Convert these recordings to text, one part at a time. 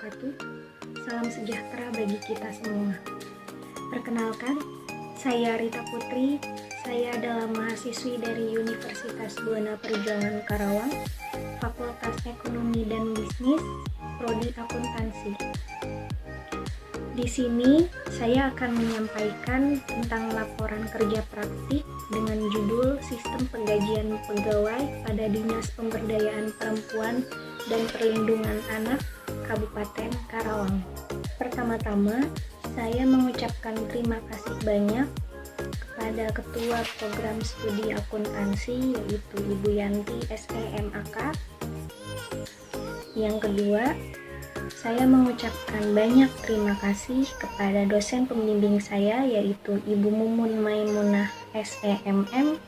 wabarakatuh. Salam sejahtera bagi kita semua. Perkenalkan, saya Rita Putri. Saya adalah mahasiswi dari Universitas Buana Perjuangan Karawang, Fakultas Ekonomi dan Bisnis, Prodi Akuntansi. Di sini saya akan menyampaikan tentang laporan kerja praktik dengan judul Sistem Penggajian Pegawai pada Dinas Pemberdayaan Perempuan dan Perlindungan Anak Kabupaten Karawang. Pertama-tama, saya mengucapkan terima kasih banyak kepada Ketua Program Studi Akuntansi, yaitu Ibu Yanti SEMAK. Yang kedua, saya mengucapkan banyak terima kasih kepada dosen pembimbing saya, yaitu Ibu Mumun Maimunah SEMM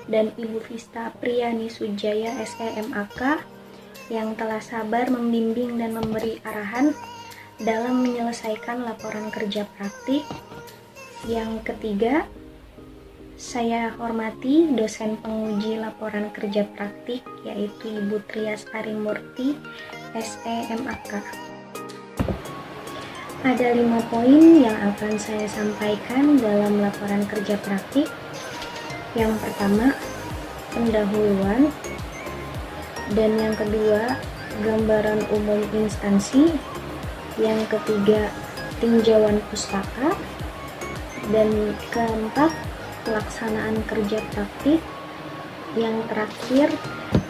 dan Ibu Vista Priyani Sujaya SEMAK yang telah sabar membimbing dan memberi arahan dalam menyelesaikan laporan kerja praktik. Yang ketiga, saya hormati dosen penguji laporan kerja praktik, yaitu Ibu Trias Arimurti SEMAK. Ada 5 poin yang akan saya sampaikan dalam laporan kerja praktik. Yang pertama, pendahuluan, dan yang kedua, gambaran umum instansi, yang ketiga, tinjauan pustaka, dan keempat, pelaksanaan kerja praktik, yang terakhir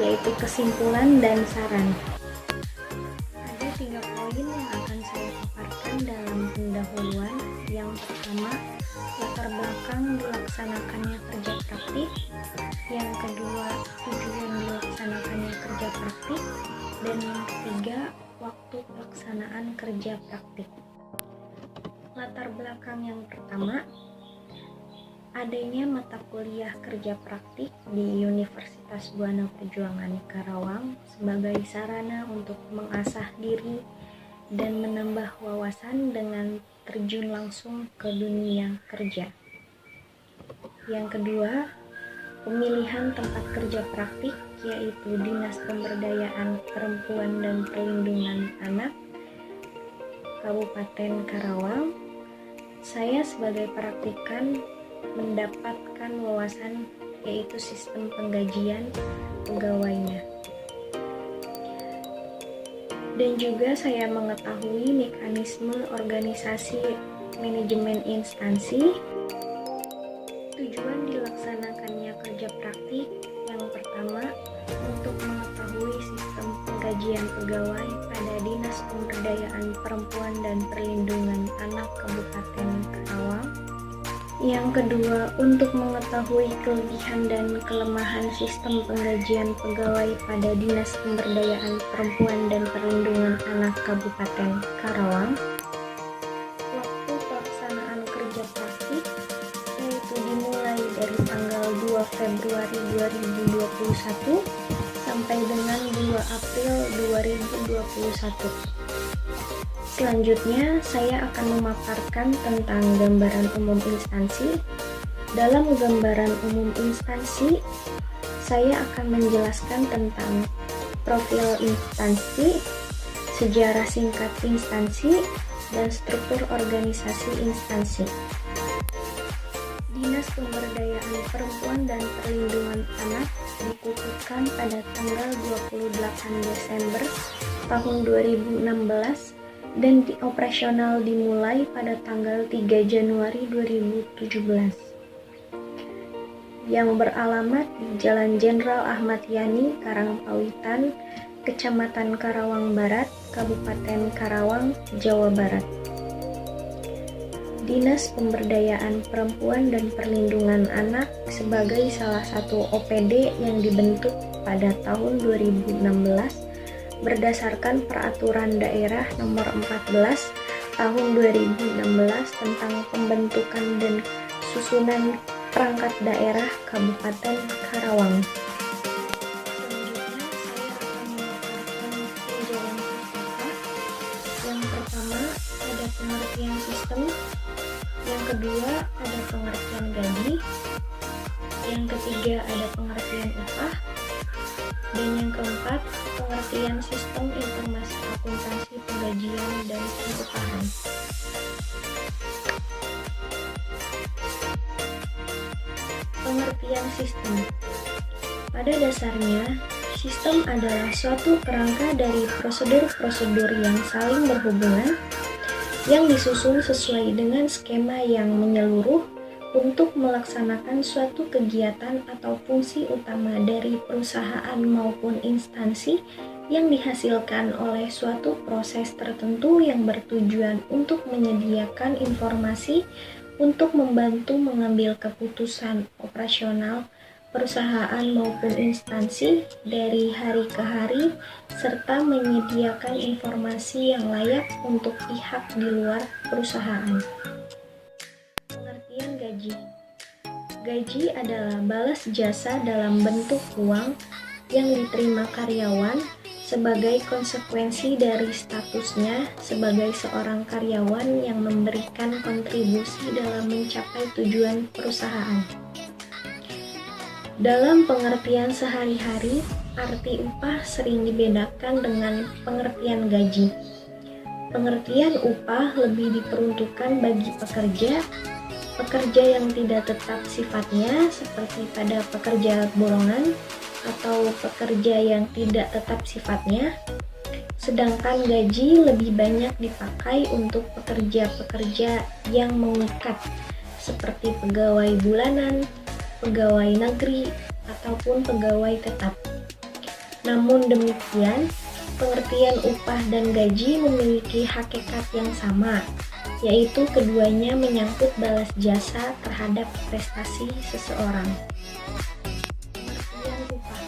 yaitu kesimpulan dan saran. Ada 3 poin yang akan saya paparkan dalam pendahuluan. Yang pertama, latar belakang dilaksanakannya kerja praktik. Yang kedua, tujuan dilaksanakannya kerja praktik. Dan yang ketiga, waktu pelaksanaan kerja praktik. Latar belakang yang pertama, adanya mata kuliah kerja praktik di Universitas Buana Perjuangan Karawang sebagai sarana untuk mengasah diri dan menambah wawasan dengan terjun langsung ke dunia kerja. Yang kedua, pemilihan tempat kerja praktik, yaitu Dinas Pemberdayaan Perempuan dan Perlindungan Anak Kabupaten Karawang. Saya sebagai praktikan mendapatkan wawasan, yaitu sistem penggajian pegawainya. Dan juga saya mengetahui mekanisme organisasi manajemen instansi. Tujuan dilaksanakannya kerja praktik yang pertama, untuk mengetahui sistem penggajian pegawai pada Dinas Pemberdayaan Perempuan dan Perlindungan Anak Kabupaten Karawang. Yang kedua, untuk mengetahui kelebihan dan kelemahan sistem penggajian pegawai pada Dinas Pemberdayaan Perempuan dan Perlindungan Anak Kabupaten Karawang. Waktu pelaksanaan kerja praktik yaitu dimulai dari tanggal 2 Februari 2021 sampai dengan 2 April 2021. Selanjutnya, saya akan memaparkan tentang gambaran umum instansi. Dalam gambaran umum instansi, saya akan menjelaskan tentang profil instansi, sejarah singkat instansi, dan struktur organisasi instansi. Dinas Pemberdayaan Perempuan dan Perlindungan Anak dikukuhkan pada tanggal 28 Desember tahun 2016 dan operasional dimulai pada tanggal 3 Januari 2017. Yang beralamat di Jalan Jenderal Ahmad Yani, Karangpawitan, Kecamatan Karawang Barat, Kabupaten Karawang, Jawa Barat. Dinas Pemberdayaan Perempuan dan Perlindungan Anak sebagai salah satu OPD yang dibentuk pada tahun 2016 berdasarkan Peraturan Daerah Nomor 14 Tahun 2016 tentang pembentukan dan susunan perangkat daerah Kabupaten Karawang. Selanjutnya, saya akan memaparkan tinjauan pustaka. Yang pertama, ada pengertian sistem. Yang kedua, ada pengertian gaji. Yang ketiga, ada pengertian upah. Dan yang keempat, pengertian sistem informasi akuntansi penggajian Pengertian sistem. Pada dasarnya, sistem adalah suatu kerangka dari prosedur-prosedur yang saling berhubungan yang disusun sesuai dengan skema yang menyeluruh untuk melaksanakan suatu kegiatan atau fungsi utama dari perusahaan maupun instansi yang dihasilkan oleh suatu proses tertentu yang bertujuan untuk menyediakan informasi untuk membantu mengambil keputusan operasional perusahaan maupun instansi dari hari ke hari, serta menyediakan informasi yang layak untuk pihak di luar perusahaan. Pengertian gaji. Gaji adalah balas jasa dalam bentuk uang yang diterima karyawan sebagai konsekuensi dari statusnya sebagai seorang karyawan yang memberikan kontribusi dalam mencapai tujuan perusahaan. Dalam pengertian sehari-hari, arti upah sering dibedakan dengan pengertian gaji. Pengertian upah lebih diperuntukkan bagi pekerja yang tidak tetap sifatnya seperti pada pekerja borongan atau pekerja yang tidak tetap sifatnya, sedangkan gaji lebih banyak dipakai untuk pekerja-pekerja yang mengikat seperti pegawai bulanan, pegawai negeri, ataupun pegawai tetap. Namun demikian, pengertian upah dan gaji memiliki hakikat yang sama, yaitu keduanya menyangkut balas jasa terhadap prestasi seseorang. Pengertian upah.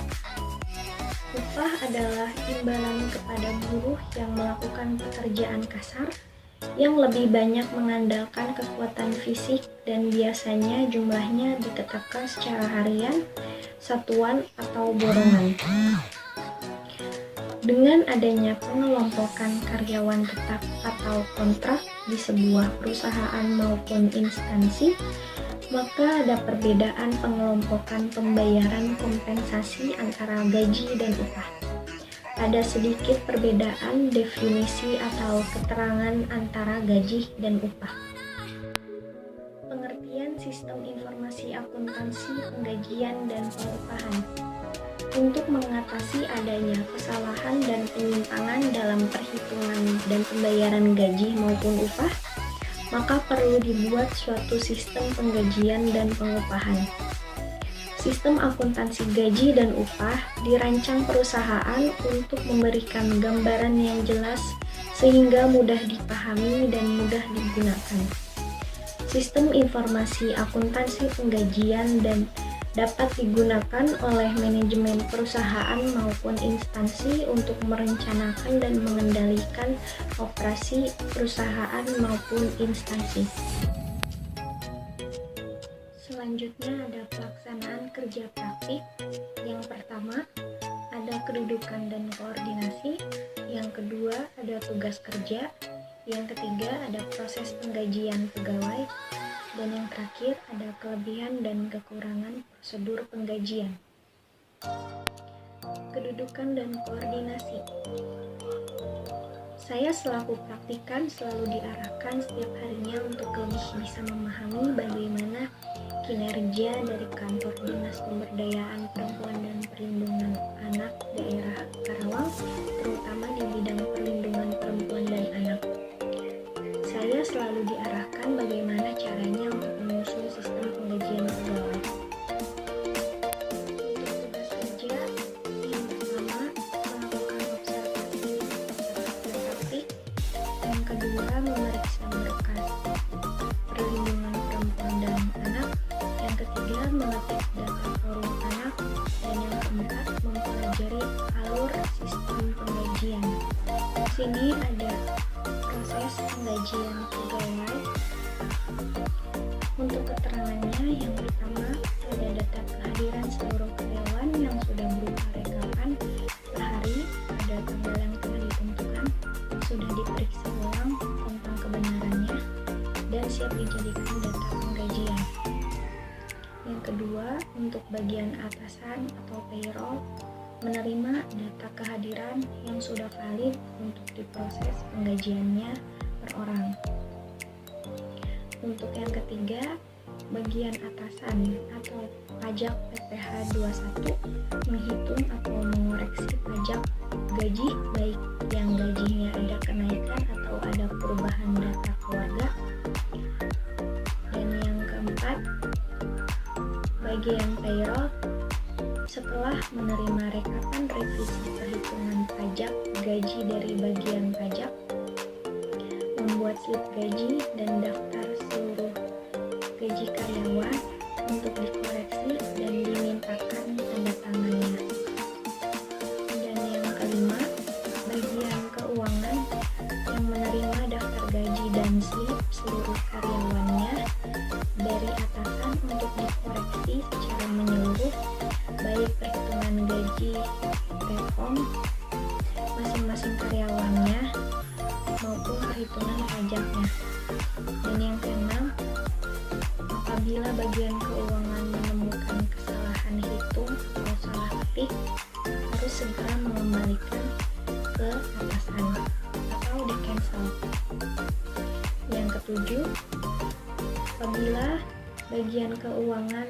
Upah adalah imbalan kepada buruh yang melakukan pekerjaan kasar yang lebih banyak mengandalkan kekuatan fisik dan biasanya jumlahnya ditetapkan secara harian, satuan, atau borongan. Dengan adanya pengelompokan karyawan tetap atau kontrak di sebuah perusahaan maupun instansi, maka ada perbedaan pengelompokan pembayaran kompensasi antara gaji dan upah. Ada sedikit perbedaan definisi atau keterangan antara gaji dan upah. Pengertian sistem informasi akuntansi penggajian dan pengupahan. Untuk mengatasi adanya kesalahan dan penyimpangan dalam perhitungan dan pembayaran gaji maupun upah, maka perlu dibuat suatu sistem penggajian dan pengupahan. Sistem akuntansi gaji dan upah dirancang perusahaan untuk memberikan gambaran yang jelas sehingga mudah dipahami dan mudah digunakan. Sistem informasi akuntansi penggajian dan dapat digunakan oleh manajemen perusahaan maupun instansi untuk merencanakan dan mengendalikan operasi perusahaan maupun instansi. Selanjutnya ada pelaksanaan kerja praktik. Yang pertama, ada kedudukan dan koordinasi. Yang kedua, ada tugas kerja. Yang ketiga, ada proses penggajian pegawai. Dan yang terakhir, ada kelebihan dan kekurangan prosedur penggajian. Kedudukan dan koordinasi. Saya selaku praktikan selalu diarahkan setiap harinya untuk lebih bisa memahami bagaimana kinerja dari kantor Dinas Pemberdayaan Perempuan dan Perlindungan Anak daerah Karawang, terutama di bidang perlindungan perempuan dan anak. Saya selalu diarahkan bagaimana caranya untuk menyusun sistem penggajian pegawai. Kedua, memeriksa berkas perlindungan perempuan dan anak. Yang ketiga, mengetik data forum anak. Dan yang keempat, mempelajari alur sistem penggajian. Di sini ada proses penggajian pegawai. Untuk keterangannya, yang pertama ada data kehadiran seluruh karyawan yang sudah berupa rekapan per hari pada tanggal yang telah ditentukan, sudah diperiksa ulang tentang kebenarannya dan siap dijadikan data penggajian. Yang kedua, untuk bagian atasan atau payroll, menerima data kehadiran yang sudah valid untuk diproses penggajiannya per orang. Untuk yang ketiga, bagian atasan atau pajak PPh 21 menghitung atau mengoreksi pajak gaji baik yang gajinya ada kenaikan atau ada perubahan data keluarga. Dan yang keempat, bagian payroll setelah menerima rekapan revisi perhitungan pajak gaji dari bagian pajak, membuat slip gaji dan daftar seluruh gaji karyawan untuk dikoreksi dan dimintakan tanda tangannya. Dan yang kelima, bagian keuangan yang menerima daftar gaji dan slip seluruh karyawannya dari atasan untuk dikoreksi secara menyeluruh, baik perhitungan gaji take home masing-masing karyawannya maupun perhitungan pajaknya. Dan yang keenam, apabila bagian keuangan menemukan kesalahan hitung atau salah ketik, harus segera mengembalikan ke atasan atau di-cancel. Yang ketujuh, apabila bagian keuangan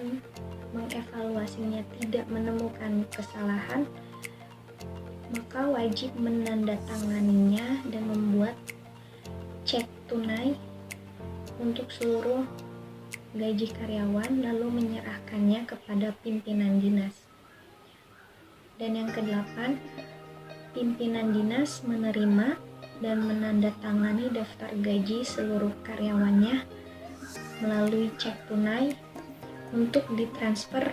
mengevaluasinya tidak menemukan kesalahan, maka wajib menandatanganinya dan membuat cek tunai untuk seluruh gaji karyawan lalu menyerahkannya kepada pimpinan dinas. Dan yang kedelapan, pimpinan dinas menerima dan menandatangani daftar gaji seluruh karyawannya melalui cek tunai untuk ditransfer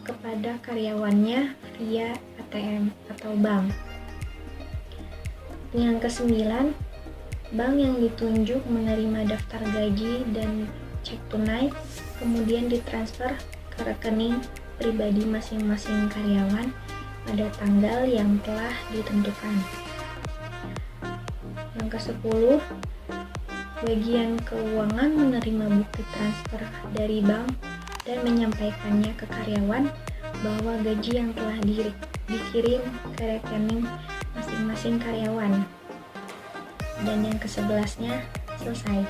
kepada karyawannya via ATM atau bank. Yang kesembilan, bank yang ditunjuk menerima daftar gaji dan cek tunai kemudian ditransfer ke rekening pribadi masing-masing karyawan pada tanggal yang telah ditentukan. Yang ke-10, bagian keuangan menerima bukti transfer dari bank dan menyampaikannya ke karyawan bahwa gaji yang telah dikirim ke rekening masing-masing karyawan. Dan yang ke-11-nya selesai.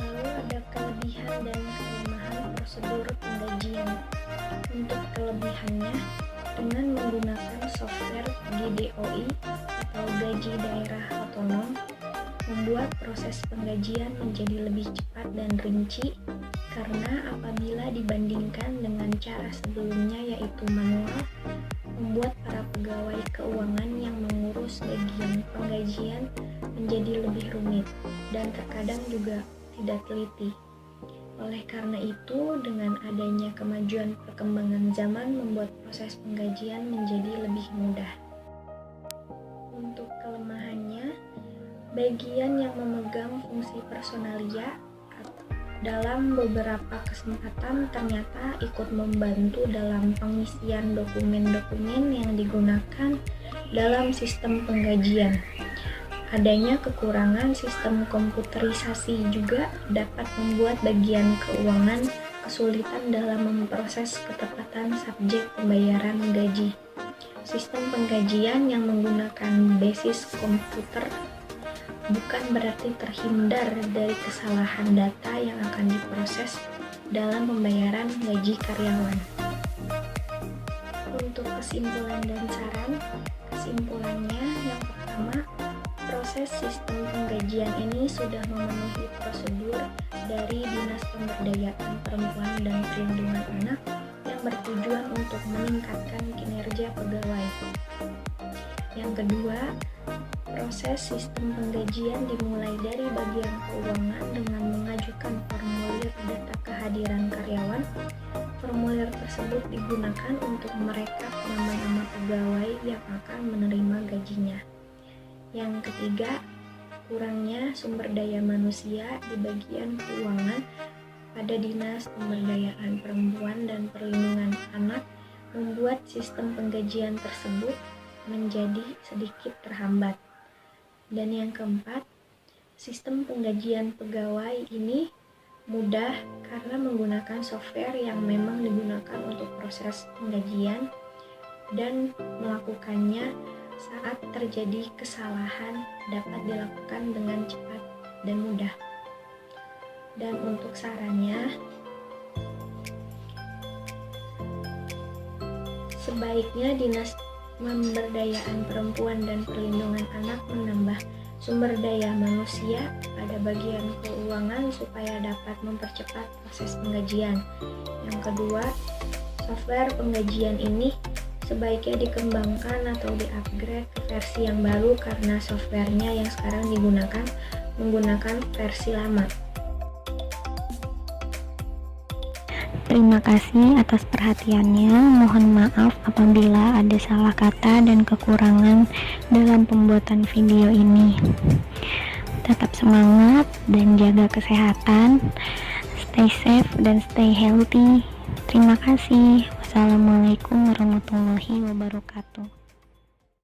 Lalu ada kelebihan dan kelemahan prosedur penggajian. Untuk kelebihannya, dengan menggunakan software GDOI atau Gaji Daerah Otonom, membuat proses penggajian menjadi lebih cepat dan rinci, karena apabila dibandingkan dengan cara sebelumnya yaitu manual, membuat para pegawai keuangan yang mengurus bagian penggajian menjadi lebih rumit dan terkadang juga tidak teliti. Oleh karena itu, dengan adanya kemajuan perkembangan zaman membuat proses penggajian menjadi lebih mudah. Untuk kelemahannya, bagian yang memegang fungsi personalia dalam beberapa kesempatan ternyata ikut membantu dalam pengisian dokumen-dokumen yang digunakan dalam sistem penggajian. Adanya kekurangan sistem komputerisasi juga dapat membuat bagian keuangan kesulitan dalam memproses ketepatan subjek pembayaran gaji. Sistem penggajian yang menggunakan basis komputer bukan berarti terhindar dari kesalahan data yang akan diproses dalam pembayaran gaji karyawan. Untuk kesimpulan dan saran, kesimpulannya yang pertama, proses sistem penggajian ini sudah memenuhi prosedur dari Dinas Pemberdayaan Perempuan dan Perlindungan Anak yang bertujuan untuk meningkatkan kinerja pegawai. Yang kedua, proses sistem penggajian dimulai dari bagian keuangan dengan mengajukan formulir data kehadiran karyawan. Formulir tersebut digunakan untuk merekap nama-nama pegawai yang akan menerima gajinya. Yang ketiga, kurangnya sumber daya manusia di bagian keuangan pada Dinas Pemberdayaan Perempuan dan Perlindungan Anak membuat sistem penggajian tersebut menjadi sedikit terhambat. Dan yang keempat, sistem penggajian pegawai ini mudah karena menggunakan software yang memang digunakan untuk proses penggajian dan melakukannya saat terjadi kesalahan dapat dilakukan dengan cepat dan mudah. Dan untuk sarannya, sebaiknya Dinas Pemberdayaan Perempuan dan Perlindungan Anak menambah sumber daya manusia pada bagian keuangan supaya dapat mempercepat proses penggajian. Yang kedua, software penggajian ini sebaiknya dikembangkan atau di-upgrade ke versi yang baru karena softwarenya yang sekarang digunakan menggunakan versi lama. Terima kasih atas perhatiannya. Mohon maaf apabila ada salah kata dan kekurangan dalam pembuatan video ini. Tetap semangat dan jaga kesehatan. Stay safe dan stay healthy. Terima kasih. Wassalamualaikum warahmatullahi wabarakatuh.